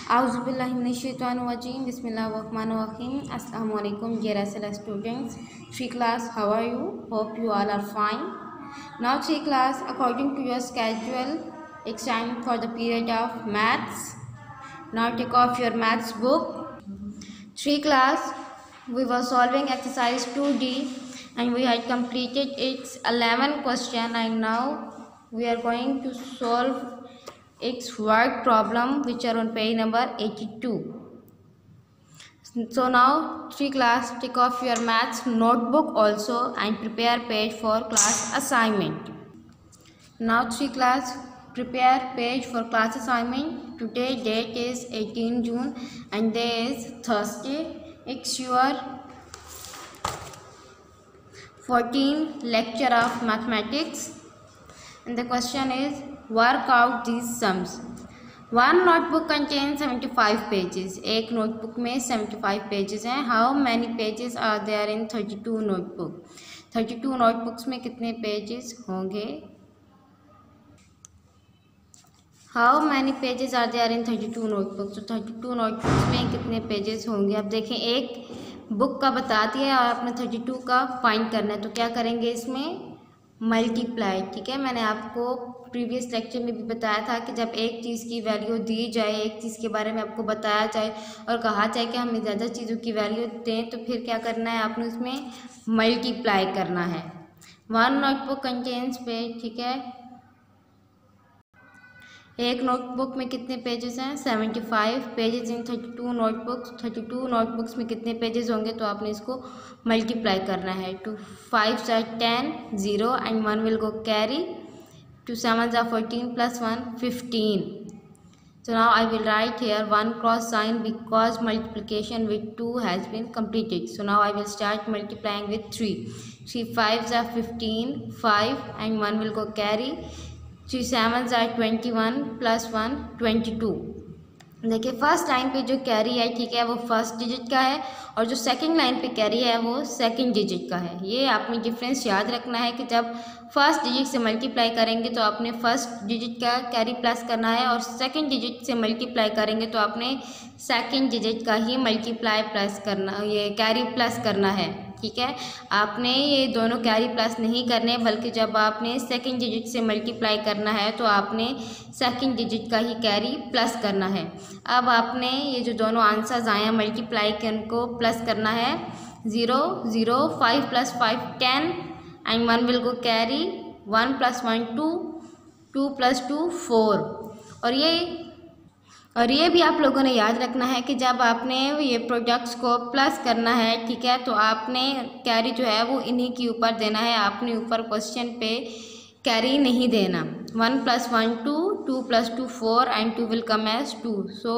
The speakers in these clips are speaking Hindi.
Auzubillahiminash-shaytanir-rajim. Bismillahir-rahmanir-rahim. Assalamualaikum dear SLS students. 3 class, how are you? Hope you all are fine. Now 3 class, according to your schedule, it's time for the period of maths. Now take off your maths book. 3 class, we were solving exercise 2D and we had completed its 11 question, and now we are going to solve its word problem which are on page number 82. So now 3 class, take off your maths notebook also and prepare page for class assignment. Now 3 class, prepare page for class assignment. Today date is 18 June and day is Thursday. It's your 14th lecture of mathematics and the question is work out these sums. One notebook contains 75 pages. एक नोटबुक में 75 पेजेस हैं. How many pages are there in 32 notebook? 32 notebooks में कितने पेजेस होंगे? How many pages are there in 32 notebooks? तो 32 नोटबुक्स में कितने पेजेस होंगे? अब देखें, एक बुक का बता दिया और आपने 32 का फाइंड करना है, तो क्या करेंगे इसमें? मल्टीप्लाई. ठीक है, मैंने आपको प्रीवियस लेक्चर में भी बताया था कि जब एक चीज़ की वैल्यू दी जाए, एक चीज़ के बारे में आपको बताया जाए और कहा जाए कि हमें ज़्यादा चीज़ों की वैल्यू दें, तो फिर क्या करना है? आपने उसमें मल्टीप्लाई करना है. One notebook contains page. ठीक है, एक नोटबुक में कितने पेजेस हैं? 75 पेजेस इन 32 नोटबुक्स. 32 नोटबुक्स में कितने पेजेस होंगे? तो आपने इसको मल्टीप्लाई करना है. 2 5 are 10, 0 and 1 will go carry. 2 7s are 14 plus 1 15. So now I will write here 1 cross sign because multiplication with 2 has been completed. So now I will start multiplying with 3. 3 5s are 15, 5 and 1 will go carry. 3 7s are 21 plus 1 22. देखिए, फर्स्ट लाइन पे जो कैरी है, ठीक है, वो फर्स्ट डिजिट का है और जो सेकंड लाइन पे कैरी है वो सेकंड डिजिट का है. ये आपने डिफरेंस याद रखना है कि जब फर्स्ट डिजिट से मल्टीप्लाई करेंगे तो आपने फर्स्ट डिजिट का कैरी प्लस करना है और सेकंड डिजिट से मल्टीप्लाई करेंगे तो आपने सेकंड डिजिट का ही मल्टीप्लाई प्लस करना, ये कैरी प्लस करना है. ठीक है, आपने ये दोनों कैरी प्लस नहीं करने, बल्कि जब आपने सेकंड डिजिट से मल्टीप्लाई करना है तो आपने सेकंड डिजिट का ही कैरी प्लस करना है. अब आपने ये जो दोनों आंसर्स आए हैं मल्टीप्लाई के, उनको प्लस करना है. 0 0 5 plus 5 10 and 1 will go carry. 1 plus 1 2, 2 plus 2 4. और ये भी आप लोगों ने याद रखना है कि जब आपने ये प्रोडक्ट्स को प्लस करना है, ठीक है, तो आपने कैरी जो है वो इन्हीं के ऊपर देना है. आपने ऊपर क्वेश्चन पे कैरी नहीं देना. 1 plus 1 2, 2 plus 2 4 and 2 will come as 2. So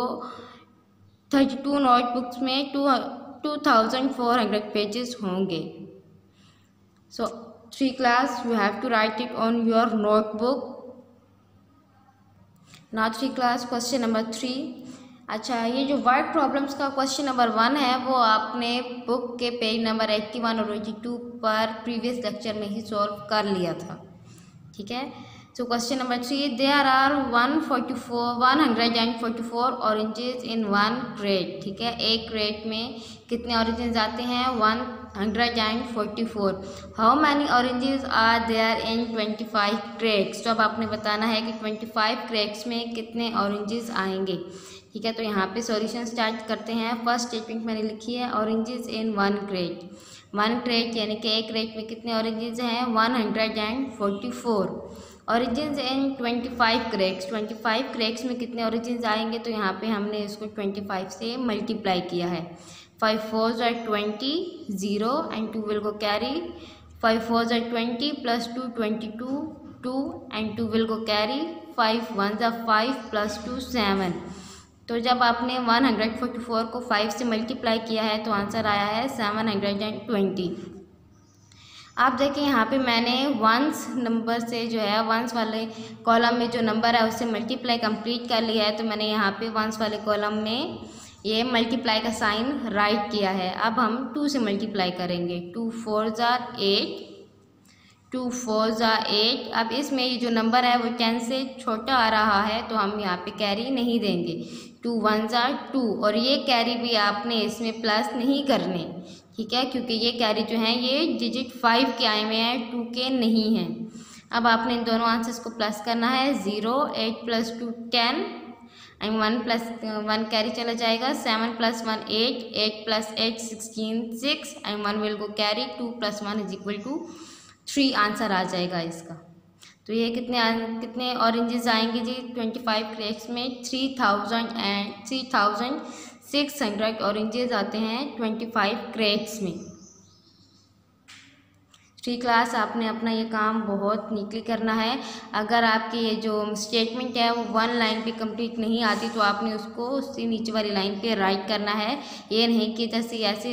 32 notebooks में 2400 पेजेस होंगे. So 3 class you have to write it on your notebook. Now 3 class, question number 3. अच्छा, ये जो वर्ड प्रॉब्लम्स का क्वेश्चन नंबर 1 है वो आपने बुक के पेज नंबर 81 और 82 पर प्रीवियस लेक्चर में ही सॉल्व कर लिया था. ठीक है, तो question number 3, there are 144 oranges in 1 crate. ठीक है, एक क्रेट में कितने ऑरेंजेस आते हैं? 144. How many oranges are there in 25 crates. तो अब आपने बताना है कि 25 क्रेट्स में कितने ऑरेंजेस आएंगे. ठीक है, तो यहाँ पे सॉल्यूशन स्टार्ट करते हैं. फर्स्ट स्टेटमेंट मैंने लिखी है ऑरेंजेस इन 1 क्रेट. 1 क्रेट यानी कि एक क्रेट में कितने ऑरेंजेस हैं? 144. ऑरेंजेस इन 25 क्रेट्स. 25 क्रेट्स में कितने ऑरेंजेस आएंगे? तो यहाँ पे हमने इसको 25 से मल्टीप्लाई किया है. 5 4s are 20, 0 and 2 will go carry. 5 4s are 20 plus 2 22, 2 and 2 will go carry. 5 1s are 5 plus 2 7. तो जब आपने 144 को 5 से मल्टीप्लाई किया है तो आंसर आया है 720. आप देखें, यहाँ पे मैंने वंस नंबर से जो है वंस वाले कॉलम में जो नंबर है उससे मल्टीप्लाई कंप्लीट कर लिया है, तो मैंने यहाँ पे वंस वाले कॉलम में ये मल्टीप्लाई का साइन राइट किया है. अब हम 2 से मल्टीप्लाई करेंगे. 2 4s are 8, 2 4 ज़ा 8। अब इसमें ये जो नंबर है वो 10 से छोटा आ रहा है तो हम यहाँ पे कैरी नहीं देंगे। 2 1 ज़ा 2, और ये कैरी भी आपने इसमें प्लस नहीं करने, ठीक है, क्योंकि ये कैरी जो है ये डिजिट 5 के आए हुए हैं, 2 के नहीं हैं। अब आपने इन दोनों आंसर्स को प्लस करना है। 0, 8 + 2 10 एंड 1 + 1 कैरी चला जाएगा। 7 + 1 8, 8 + 8 16 6 and 1 will go carry. 2 + 1 = 3 answer आ जाएगा इसका। तो ये कितने ऑरेंजेस आएंगे जी 25 क्रेट्स में? 3600 ऑरेंजेस आते हैं 25 क्रेट्स में। 3 क्लास आपने अपना ये काम बहुत नीटली करना है। अगर आपकी ये जो स्टेटमेंट है वो 1 लाइन पे कंप्लीट नहीं आती तो आपने उसको उससे नीचे वाली लाइन पे राइट करना है। ये नहीं कि जैसे ऐसे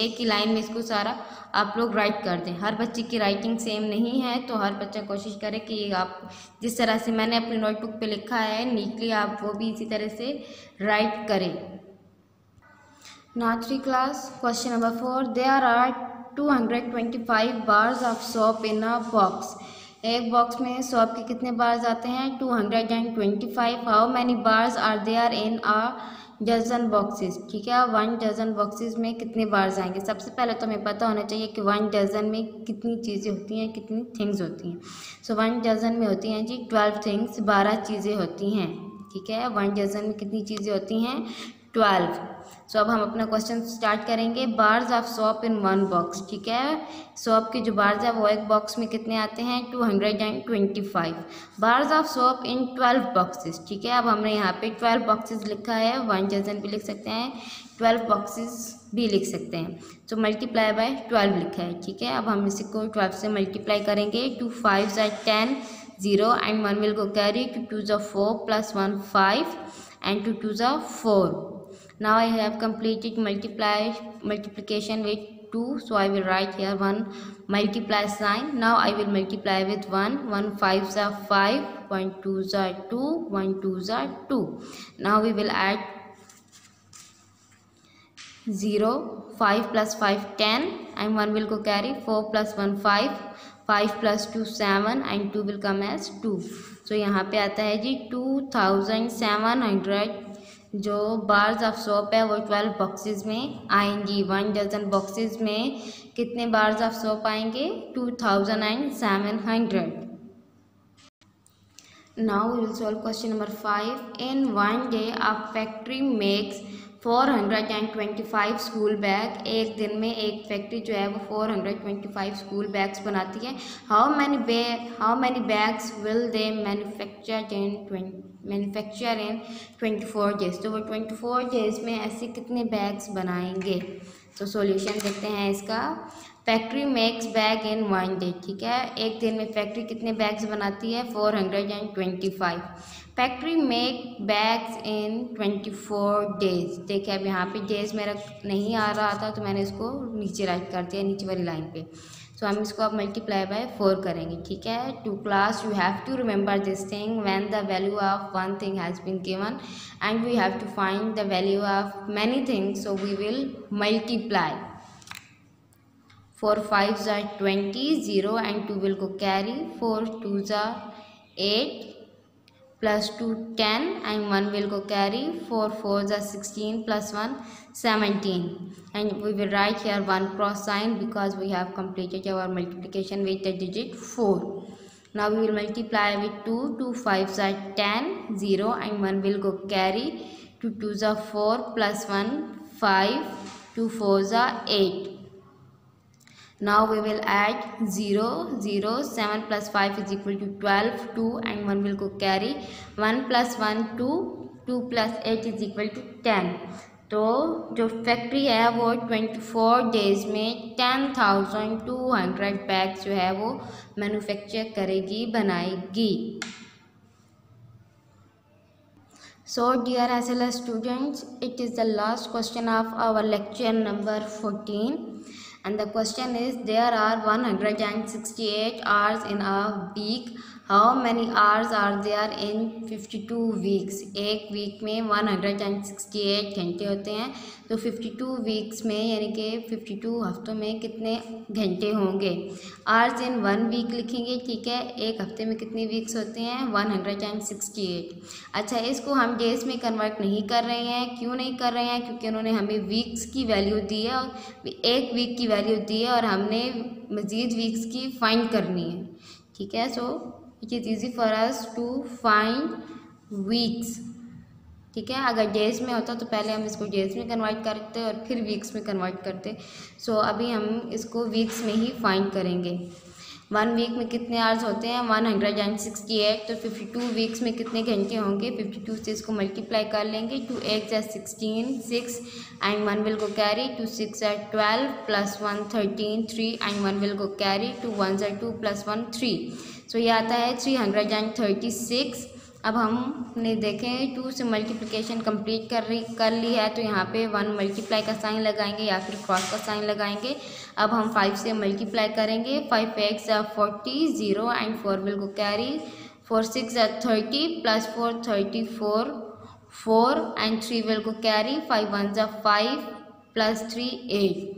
एक ही लाइन में इसको सारा आप लोग राइट कर दें। हर बच्चे की राइटिंग सेम नहीं है तो हर बच्चा कोशिश करे कि आप जिस तरह से मैंने अपनी नोटबुक पे लिखा है नीटली आप वो भी इसी तरह से राइट करें। Now 3 class, question number 4. There are 225 bars of soap in a box. एक बॉक्स में सोप के कितने बार्स आते हैं? 225. How many bars are there in a dozen boxes? ठीक है, 1 डजन बॉक्सेस में कितने बार्स आएंगे? सबसे पहले तो हमें पता होना चाहिए कि 1 डजन में कितनी चीज़ें होती हैं, कितनी थिंग्स होती हैं। सो 1 डजन में होती हैं जी 12 थिंग्स, 12 चीज़ें होती हैं। ठीक है, 1 डजन में कितनी चीज़ें होती हैं? 12। सो अब हम अपना क्वेश्चन स्टार्ट करेंगे। Bars of soap in 1 box. ठीक है, सोप के जो बार्स है वो एक बॉक्स में कितने आते हैं? 225। Bars of soap in 12 boxes. ठीक है, अब हमने यहाँ पे 12 बॉक्सेस लिखा है, 1 डजन भी लिख सकते हैं, 12 बॉक्सेस भी लिख सकते हैं। तो मल्टीप्लाई बाय 12 लिखा है। ठीक है, अब हम इसी को 12 से मल्टीप्लाई करेंगे। 2 5 ज़ा 10 0 एंड 1 विल गो कैरी। 2 2 ज़ा 4 + 1 5 and 2 2 ज़ा 4. Now I have completed multiplication with 2, so I will write here 1 multiply sign. Now I will multiply with 1. 1 5 ज़ा 5, 1 2 ज़ा 2, 1 2 ज़ा 2. Now we will add 0, 5 + 5 10 and 1 will go carry. 4 + 1 5, 5 + 2 7 and 2 will come as 2. So यहाँ पे आता है जी 2700 जो बार्स ऑफ सोप है वो 12 बॉक्सेस में आएंगी। 1 डजन बॉक्सेस में कितने बार्स ऑफ सोप आएंगे? 2700। Now we will solve question number 5. In 1 day a factory makes 425 school bag. एक दिन में एक फैक्ट्री जो है वो 425 स्कूल बैग्स बनाती है। How many bags will they manufacture in 24 days? तो वो 24 डेज में ऐसे कितने बैग्स बनाएंगे? तो सॉल्यूशन देखते हैं इसका। फैक्ट्री मेक्स बैग इन 1 डे। ठीक है, एक दिन में फैक्ट्री कितने बैग्स बनाती है? 425। Factory make bags in 24 days. देखिए अब यहाँ पे डेज मेरा नहीं आ रहा था तो मैंने इसको नीचे राइट कर दिया, नीचे वाली लाइन पे। सो हम इसको अब मल्टीप्लाई बाय 4 करेंगे। ठीक है, to class you have to remember this thing when the value of one thing has been given and we have to find the value of many things, so we will multiply. 4 5 ज़ा 20 0 एंड 2 विल गो कैरी। 4 2 ज़ा 8 + 2 10 and 1 will go carry. 4 4 ज़ा 16 + 1 17 and we will write here 1 cross sign because we have completed our multiplication with the digit 4. Now we will multiply with 2. 2 5 ज़ा 10 0 and 1 will go carry. 2 2 ज़ा 4 + 1 5, 2 4 ज़ा 8. Now we will add 0 0. 7 + 5 = 12. 2 and 1 will go carry. 1 + 1 2, 2 + 8 = 10. तो जो फैक्ट्री है वो 24 डेज में 10,200 बैग्स जो है वो मैन्युफैक्चर करेगी, बनाएगी। So dear SLS students, it is the last question of our lecture number 14. And the question is, there are 168 hours in a week. How many hours are there in 52 weeks. एक वीक में 168 घंटे होते हैं, तो 52 वीक्स में यानी कि 52 हफ्तों में कितने घंटे होंगे। आवर्स इन 1 वीक लिखेंगे, ठीक है। एक हफ्ते में कितने वीक्स होते हैं, 168। अच्छा, इसको हम डेज में कन्वर्ट नहीं कर रहे हैं। क्यों नहीं कर रहे हैं, क्योंकि उन्होंने हमें वीक्स की वैल्यू दी है और एक वीक की वैल्यू दी है और हमने मज़ीद वीक्स की फाइंड करनी है, ठीक है। So it is easy for us to find weeks, ठीक है। अगर डेज में होता तो पहले हम इसको डेज में कन्वर्ट करते और फिर वीक्स में कन्वर्ट करते। सो अभी हम इसको वीक्स में ही फाइंड करेंगे। 1 वीक में कितने आवर्स होते हैं, 168। तो 52 वीक्स में कितने घंटे होंगे, 52 से इसको मल्टीप्लाई कर लेंगे। 2 8 16, 6 and 1 will go carry, 2 6 12 plus 1 13, 3 and 1 will go carry, 2 1 2 plus 1 3। सो ये आता है 336। अब हमने देखें 2 से मल्टीप्लिकेशन कंप्लीट कर ली है, तो यहाँ पे 1 मल्टीप्लाई का साइन लगाएंगे या फिर क्रॉस का साइन लगाएंगे। अब हम 5 से मल्टीप्लाई करेंगे, 5 x 40, 0 and 4 will go carry, 4 6 30 plus 4 34, 4 and 3 will go carry, 5 1 5 plus 3 8।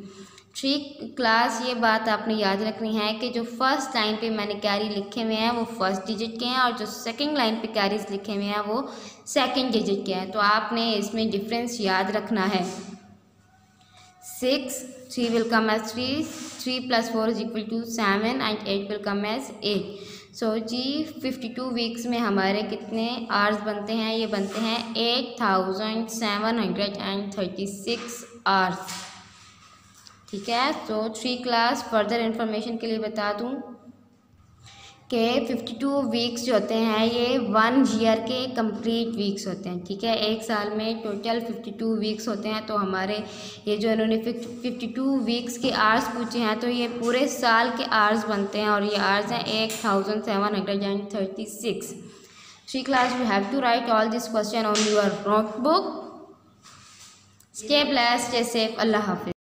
Class ये बात आपने याद रखनी है कि जो फर्स्ट लाइन पे मैंने कैरी लिखे हुए हैं वो फर्स्ट डिजिट के हैं और जो सेकंड लाइन पे कैरीज लिखे हुए हैं वो सेकंड डिजिट के हैं। तो आपने इसमें डिफरेंस याद रखना है। 6, 3 will come as 3 plus 4 is equal to 7 and 8 will come as 8। So जी 52 वीक्स में हमारे कितने आवर्स बनते हैं, ये बनते हैं 8736 आवर्स, ठीक है। तो 3 क्लास फर्दर इंफॉर्मेशन के लिए बता दूं कि 52 वीक्स जो होते हैं ये 1 ईयर के कंप्लीट वीक्स होते हैं, ठीक है। एक साल में टोटल 52 वीक्स होते हैं। तो हमारे ये जो इन्होंने 52 वीक्स के आवर्स पूछे हैं तो ये पूरे साल के आवर्स बनते हैं और ये आवर्स हैं 8736। 3 class you have to write all this question on your notebook. Stay blessed, stay safe, अल्लाह हाफिज़।